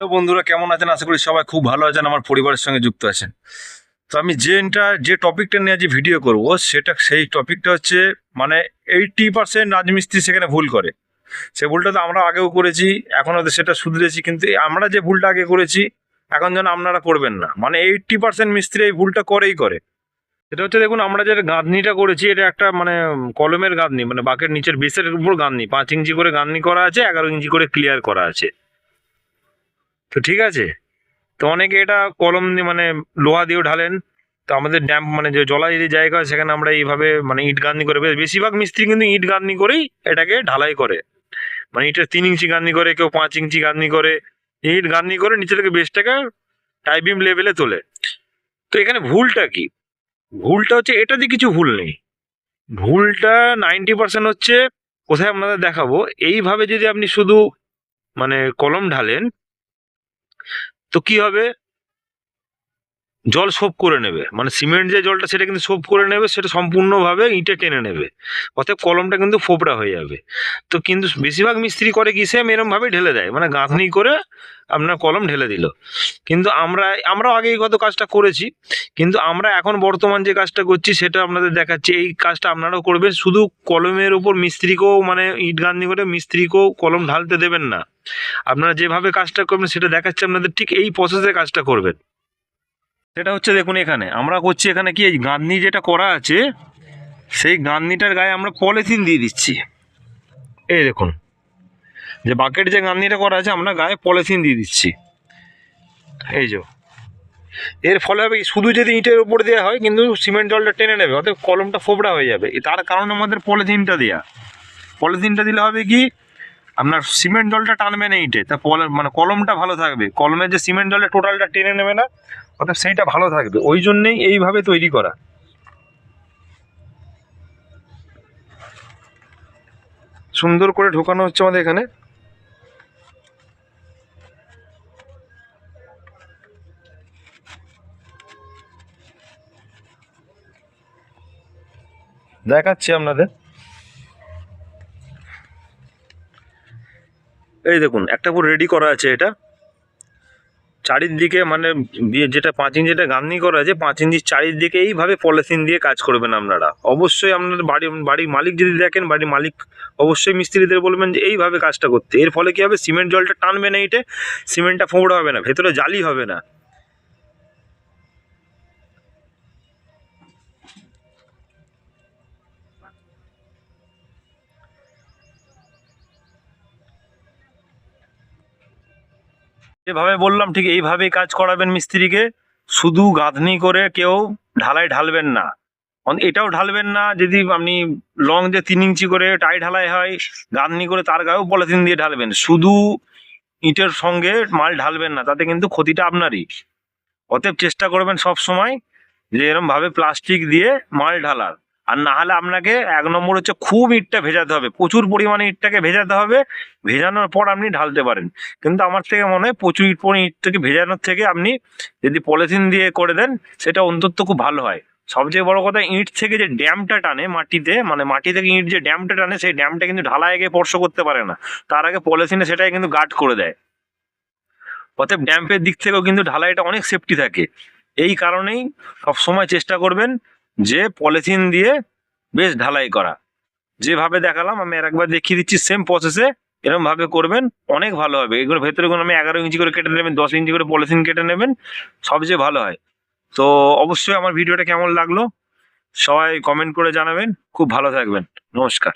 তো বন্ধুরা কেমন আছেন? আশা করি সবাই খুব ভালো আছেন, আমার পরিবারের সঙ্গে যুক্ত আছেন। তো আমি যে টপিকটা নিয়ে আজ ভিডিও করব সেই টপিকটা হচ্ছে মানে 80% রাজমিস্ত্রি সেখানে ভুল করে। সে ভুলটা তো আমরা আগেও করেছি, এখন হয়তো সেটা শুধরেছি, কিন্তু আমরা যে ভুলটা আগে করেছি এখন যেন আপনারা করবেন না। মানে 80% মিস্ত্রি এই ভুলটা করেই করে। সেটা হচ্ছে, দেখুন আমরা যে গাঁথনিটা করেছি এটা একটা মানে কলমের গাঁথনি, মানে বাঁকের নিচের বেসের উপর গাঁথনি, 5 ইঞ্চি করে গাঁথনি করা আছে, 11 ইঞ্চি করে ক্লিয়ার করা আছে। তো ঠিক আছে, তো অনেকে এটা কলম দিয়ে মানে লোহা দিয়েও ঢালেন। তো আমাদের ড্যাম মানে যে জলাশয় জায়গা হয় সেখানে আমরা এইভাবে মানে ইট গাঁথনি করে, বেশিরভাগ মিস্ত্রি কিন্তু ইট গাঁথনি করেই এটাকে ঢালাই করে। মানে ইটের 3 ইঞ্চি গাঁথনি করে, কেউ 5 ইঞ্চি গাঁথনি করে, ইট গাঁথনি করে নিচে থেকে বেসটাকে টাই বিম লেভেলে তোলে। তো এখানে ভুলটা কি? ভুলটা হচ্ছে এটাতে কিছু ভুল নেই। ভুলটা 90% হচ্ছে, কোথায় আপনাদের দেখাবো। এইভাবে যদি আপনি শুধু মানে কলম ঢালেন তো কি হবে, জল সোপ করে নেবে, মানে সিমেন্ট যে জলটা সেটা কিন্তু সোপ করে নেবে, সেটা সম্পূর্ণভাবে ইটে টেনে নেবে, অতএব কলমটা কিন্তু ফোপড়া হয়ে যাবে। তো কিন্তু বেশিরভাগ মিস্ত্রি করে কি, সেম এরম ভাবেই ঢেলে দেয়, মানে গাঁথনি করে আপনার কলম ঢেলে দিল। কিন্তু আমরাও আগে এই গত কাজটা করেছি, কিন্তু আমরা এখন বর্তমান যে কাজটা করছি সেটা আপনাদের দেখাচ্ছি। এই কাজটা আপনারাও করবেন, শুধু কলমের উপর মিস্ত্রিকেও মানে ইট গাঁথনি করে মিস্ত্রিকেও কলম ঢালতে দেবেন না। আপনারা যেভাবে কাজটা করবেন সেটা দেখাচ্ছে আপনাদের, ঠিক এই প্রসেসে কাজটা করবেন। সেটা হচ্ছে, দেখুন এখানে আমরা করছি, এখানে কি এই গাঁথনি যেটা করা আছে সেই গাঁথনিটার গায়ে আমরা পলিথিন দিয়ে দিচ্ছি। এই দেখুন, যে বাকেট যে গাঁথনিটা করা আছে আমরা গায়ে পলিথিন দিয়ে দিচ্ছি। এই যে এর ফলে হবে শুধু যদি ইটের উপর দেওয়া হয় কিন্তু সিমেন্ট জলটা টেনে নেবে, অর্থাৎ কলমটা ফোবড়া হয়ে যাবে। তার কারণে আমাদের পলিথিনটা দেওয়া। পলিথিনটা দিলে হবে কি, আপনার সিমেন্ট জলটা টানবে না ইটে, তা মানে কলমটা ভালো থাকবে, কলমের যে সিমেন্ট জলটা টোটালটা টেনে নেবে না, অর্থাৎ সেইটা ভালো থাকবে। ওই জন্যেই এইভাবে তৈরি করা। সুন্দর করে ঢোকানো হচ্ছে আমাদের এখানে। দেখাচ্ছি আপনাদের। এই দেখুন, একটা পুরো রেডি করা আছে। এটা চারিদিকে মানে যেটা 5 ইঞ্চি যেটা গাঁথনি করা আছে, 5 ইঞ্চির চারিদিকে এইভাবে পলিথিন দিয়ে কাজ করবেন আপনারা। অবশ্যই আপনাদের বাড়ির মালিক যদি দেখেন, বাড়ির মালিক অবশ্যই মিস্ত্রিদের বলবেন যে এইভাবে কাজটা করতে। এর ফলে কি হবে, সিমেন্ট জলটা টানবে না ইটে, সিমেন্টটা ফোঁড়া হবে না, ভেতরে জালি হবে না। যেভাবে বললাম ঠিক এইভাবেই কাজ করাবেন মিস্ত্রিকে। শুধু গাঁথনি করে কেউ ঢালাই ঢালবেন না। এটাও ঢালবেন না যদি আপনি লং যে 3 ইঞ্চি করে টাই ঢালাই হয় গাঁথনি করে, তার গায়েও পলিথিন দিয়ে ঢালবেন। শুধু ইটের সঙ্গে মাল ঢালবেন না, তাতে কিন্তু ক্ষতিটা আপনারই। অতএব চেষ্টা করবেন সব সময় যে এরকম ভাবে প্লাস্টিক দিয়ে মাল ঢালার। আর না হলে আপনাকে 1 নম্বর হচ্ছে খুব ইটটা ভেজাতে হবে, প্রচুর পরিমাণে ইটটাকে ভেজাতে হবে। ভেজানোর পর আপনি ঢালতে পারেন। কিন্তু আমার থেকে মনে হয় প্রচুর ইটটাকে ভেজানোর থেকে আপনি যদি পলিথিন দিয়ে করে দেন সেটা অন্তত খুব ভালো হয়। সবচেয়ে বড় কথা, ইট থেকে যে ড্যামটা টানে মাটিতে, মানে মাটি থেকে ইট যে ড্যামটা টানে, সেই ড্যামটা কিন্তু ঢালাই আগে স্পর্শ করতে পারে না, তার আগে পলিথিনে সেটাই কিন্তু গার্ড করে দেয়। অতএব ড্যাম্পের দিক থেকেও কিন্তু ঢালাইটা অনেক সেফটি থাকে। এই কারণেই সবসময় চেষ্টা করবেন যে পলিথিন দিয়ে বেশ ঢালাই করা। যেভাবে দেখালাম আমি আর একবার দেখিয়ে দিচ্ছি, সেম প্রসেসে এরকম ভাবে করবেন, অনেক ভালো হবে। এগুলো ভেতরে কোনো আমি 11 ইঞ্চি করে কেটে নেবেন, 10 ইঞ্চি করে পলিথিন কেটে নেবেন, সবচেয়ে ভালো হয়। তো অবশ্যই আমার ভিডিওটা কেমন লাগলো সবাই কমেন্ট করে জানাবেন। খুব ভালো থাকবেন। নমস্কার।